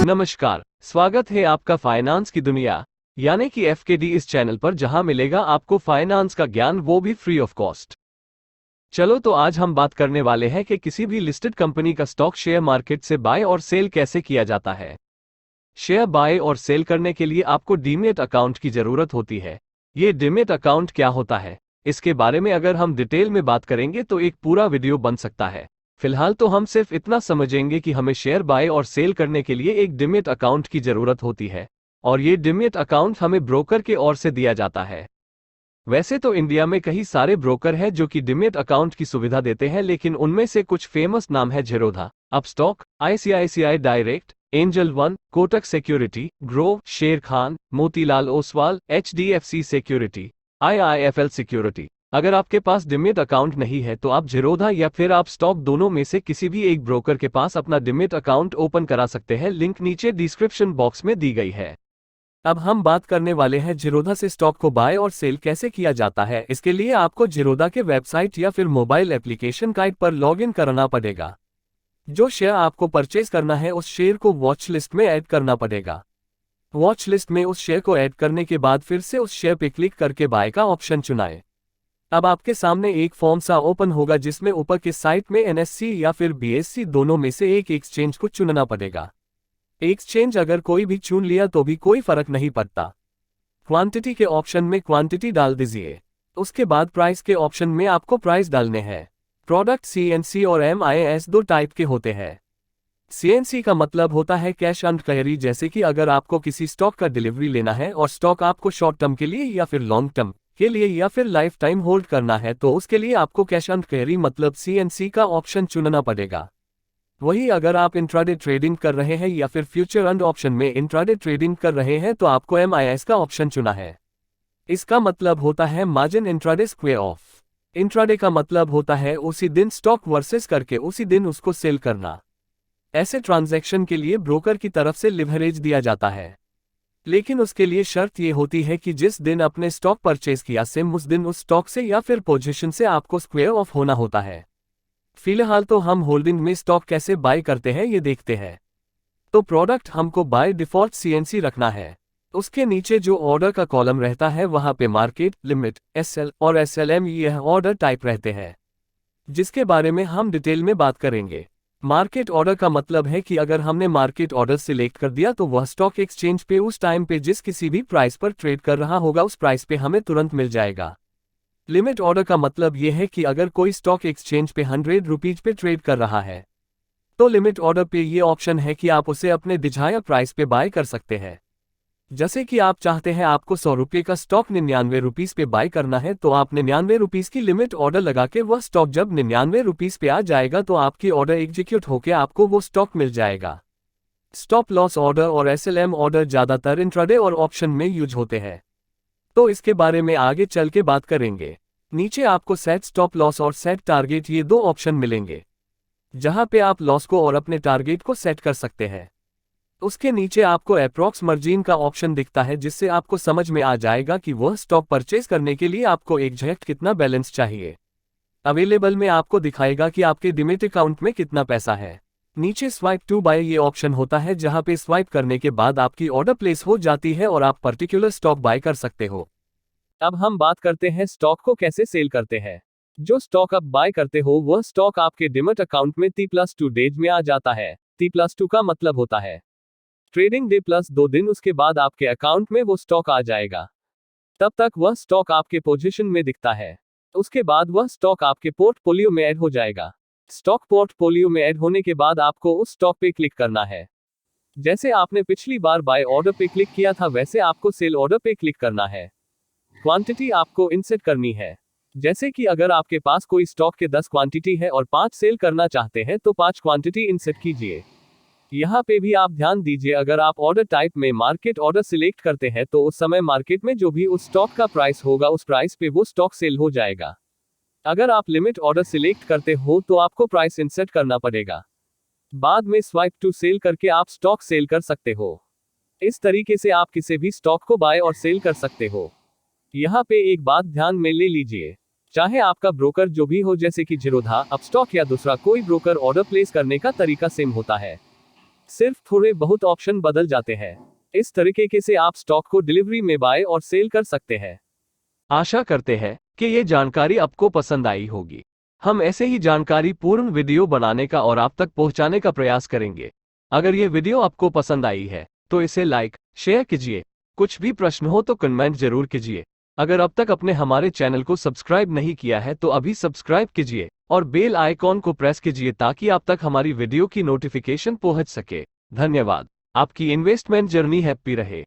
नमस्कार, स्वागत है आपका फाइनेंस की दुनिया यानी कि एफकेडी इस चैनल पर, जहां मिलेगा आपको फाइनेंस का ज्ञान, वो भी फ्री ऑफ कॉस्ट। चलो तो आज हम बात करने वाले हैं कि किसी भी लिस्टेड कंपनी का स्टॉक शेयर मार्केट से बाय और सेल कैसे किया जाता है। शेयर बाय और सेल करने के लिए आपको डीमैट अकाउंट की जरूरत होती है। ये डीमैट अकाउंट क्या होता है, इसके बारे में अगर हम डिटेल में बात करेंगे तो एक पूरा वीडियो बन सकता है। फिलहाल तो हम सिर्फ इतना समझेंगे कि हमें शेयर बाय और सेल करने के लिए एक डीमैट अकाउंट की जरूरत होती है, और ये डीमैट अकाउंट हमें ब्रोकर के ओर से दिया जाता है। वैसे तो इंडिया में कई सारे ब्रोकर हैं जो कि डीमैट अकाउंट की सुविधा देते हैं, लेकिन उनमें से कुछ फेमस नाम है Zerodha, Upstox, ICICI direct, Angel One, Kotak security, Groww, Sharekhan, Motilal Oswal, HDFC security, IIFL security. अगर आपके पास डीमैट अकाउंट नहीं है तो आप ज़ीरोधा या फिर आप स्टॉक, दोनों में से किसी भी एक ब्रोकर के पास अपना डीमैट अकाउंट ओपन करा सकते हैं। लिंक नीचे डिस्क्रिप्शन बॉक्स में दी गई है। अब हम बात करने वाले हैं ज़ीरोधा से स्टॉक को बाय और सेल कैसे किया जाता है। इसके लिए आपको ज़ीरोधा के वेबसाइट या फिर मोबाइल एप्लीकेशन गाइड पर लॉगिन करना पड़ेगा। जो शेयर आपको परचेज करना है उस शेयर को वॉच लिस्ट में ऐड करना पड़ेगा। वॉच लिस्ट में उस शेयर को ऐड करने के बाद फिर से उस शेयर पे क्लिक करके बाय का ऑप्शन चुनाएं। अब आपके सामने एक फॉर्म सा ओपन होगा जिसमें ऊपर के साइट में एनएससी या फिर बीएससी, दोनों में से एक एक्सचेंज को चुनना पड़ेगा। एक्सचेंज अगर कोई भी चुन लिया तो भी कोई फर्क नहीं पड़ता। क्वांटिटी के ऑप्शन में क्वांटिटी डाल दीजिए। उसके बाद प्राइस के ऑप्शन में आपको प्राइस डालने हैं। प्रोडक्ट सीएनसी और एमआईएस दो टाइप के होते हैं। सीएनसी का मतलब होता है कैश एंड कैरी, जैसे कि अगर आपको किसी स्टॉक का डिलीवरी लेना है और स्टॉक आपको शॉर्ट टर्म के लिए या फिर लॉन्ग टर्म के लिए या फिर लाइफ टाइम होल्ड करना है, तो उसके लिए आपको कैश एंड कैरी मतलब सीएनसी का ऑप्शन चुनना पड़ेगा। वही अगर आप इंट्राडे ट्रेडिंग कर रहे हैं या फिर फ्यूचर एंड ऑप्शन में इंट्राडे ट्रेडिंग कर रहे हैं तो आपको एमआईएस का ऑप्शन चुना है। इसका मतलब होता है margin intraday square of. Intraday का मतलब होता है उसी दिन स्टॉक वर्सेस करके उसी दिन उसको सेल करना। ऐसे ट्रांजैक्शन के लिए ब्रोकर की तरफ से लिवरेज दिया जाता है, लेकिन उसके लिए शर्त ये होती है कि जिस दिन आपने स्टॉक परचेज किया सेम उस दिन उस स्टॉक से या फिर पोजीशन से आपको स्क्वायर ऑफ होना होता है। फिलहाल तो हम होल्डिंग में स्टॉक कैसे बाय करते हैं ये देखते हैं। तो प्रोडक्ट हमको बाय डिफॉल्ट सीएनसी रखना है। उसके नीचे जो ऑर्डर का कॉलम रहता है वहां पे मार्केट, लिमिट, एसएल और एसएलएम यह ऑर्डर टाइप रहते हैं, जिसके बारे में हम डिटेल में बात करेंगे। मार्केट ऑर्डर का मतलब है कि अगर हमने मार्केट ऑर्डर सिलेक्ट कर दिया तो वह स्टॉक एक्सचेंज पे उस टाइम पे जिस किसी भी प्राइस पर ट्रेड कर रहा होगा उस प्राइस पे हमें तुरंत मिल जाएगा। लिमिट ऑर्डर का मतलब यह है कि अगर कोई स्टॉक एक्सचेंज पे 100 रुपीज पे ट्रेड कर रहा है तो लिमिट ऑर्डर पे ये ऑप्शन है कि आप उसे अपने डिजायर प्राइस पे बाय कर सकते हैं। जैसे कि आप चाहते हैं आपको 100 रुपये का स्टॉक 99 रुपीज पे बाय करना है, तो आप 99 रुपीज की लिमिट ऑर्डर लगा के वह स्टॉक जब 99 रुपीज पे आ जाएगा तो आपकी ऑर्डर एग्जीक्यूट होकर आपको वो स्टॉक मिल जाएगा। स्टॉप लॉस ऑर्डर और एसएलएम ऑर्डर ज्यादातर इंट्राडे और ऑप्शन में यूज होते हैं, तो इसके बारे में आगे चल के बात करेंगे। नीचे आपको सेट स्टॉप लॉस और सेट टारगेट ये दो ऑप्शन मिलेंगे, जहां पे आप लॉस को और अपने टारगेट को सेट कर सकते हैं। उसके नीचे आपको अप्रॉक्स मार्जिन का ऑप्शन दिखता है, जिससे आपको समझ में आ जाएगा कि वह स्टॉक परचेज करने के लिए आपको एग्जैक्ट कितना बैलेंस चाहिए। अवेलेबल में आपको दिखाएगा कि आपके डीमैट अकाउंट में कितना पैसा है। नीचे स्वाइप टू बाय ये ऑप्शन होता है, जहां पे स्वाइप करने के बाद आपकी ऑर्डर प्लेस हो जाती है और आप पर्टिकुलर स्टॉक बाय कर सकते हो। अब हम बात करते हैं स्टॉक को कैसे सेल करते हैं। जो स्टॉक आप बाय करते हो वह स्टॉक आपके डीमैट अकाउंट में T+2 डेज में आ जाता है। T+2 का मतलब होता है ट्रेडिंग डे प्लस 2 दिन, उसके बाद आपके अकाउंट में वो स्टॉक आ जाएगा। तब तक वह स्टॉक आपके पोजीशन में दिखता है। उसके बाद वह स्टॉक आपके पोर्टफोलियो में ऐड हो जाएगा। स्टॉक पोर्टफोलियो में ऐड होने के बाद आपको उस स्टॉक पे क्लिक करना है। जैसे आपने पिछली बार बाय ऑर्डर पे क्लिक किया था वैसे आपको सेल ऑर्डर पे क्लिक करना है। क्वांटिटी आपको इनसेट करनी है। जैसे कि अगर आपके पास कोई स्टॉक के 10 क्वांटिटी है और 5 सेल करना चाहते हैं तो 5 क्वांटिटी इनसेट कीजिए। यहाँ पे भी आप ध्यान दीजिए, अगर आप ऑर्डर टाइप में मार्केट ऑर्डर सिलेक्ट करते हैं तो उस समय मार्केट में जो भी उस स्टॉक का प्राइस होगा उस प्राइस पे वो स्टॉक सेल हो जाएगा। अगर आप लिमिट ऑर्डर सिलेक्ट करते हो तो आपको प्राइस इंसर्ट करना पड़ेगा। बाद में स्वाइप टू सेल करके आप स्टॉक सेल कर सकते हो। इस तरीके से आप किसी भी स्टॉक को बाय और सेल कर सकते हो। यहाँ पे एक बात ध्यान में ले लीजिए, चाहे आपका ब्रोकर जो भी हो, जैसे कि ज़ीरोधा, अपस्टॉक या दूसरा कोई ब्रोकर, ऑर्डर प्लेस करने का तरीका सेम होता है। सिर्फ थोड़े बहुत ऑप्शन बदल जाते हैं। इस तरीके से आप स्टॉक को डिलीवरी में बाय और सेल कर सकते हैं। आशा करते हैं कि ये जानकारी आपको पसंद आई होगी। हम ऐसे ही जानकारी पूर्ण वीडियो बनाने का और आप तक पहुंचाने का प्रयास करेंगे। अगर ये वीडियो आपको पसंद आई है तो इसे लाइक, शेयर कीजिए। कुछ भी प्रश्न हो तो कमेंट जरूर कीजिए। अगर अब तक आपने हमारे चैनल को सब्सक्राइब नहीं किया है तो अभी सब्सक्राइब कीजिए और बेल आइकॉन को प्रेस कीजिए ताकि आप तक हमारी वीडियो की नोटिफिकेशन पहुंच सके। धन्यवाद। आपकी इन्वेस्टमेंट जर्नी हैप्पी रहे।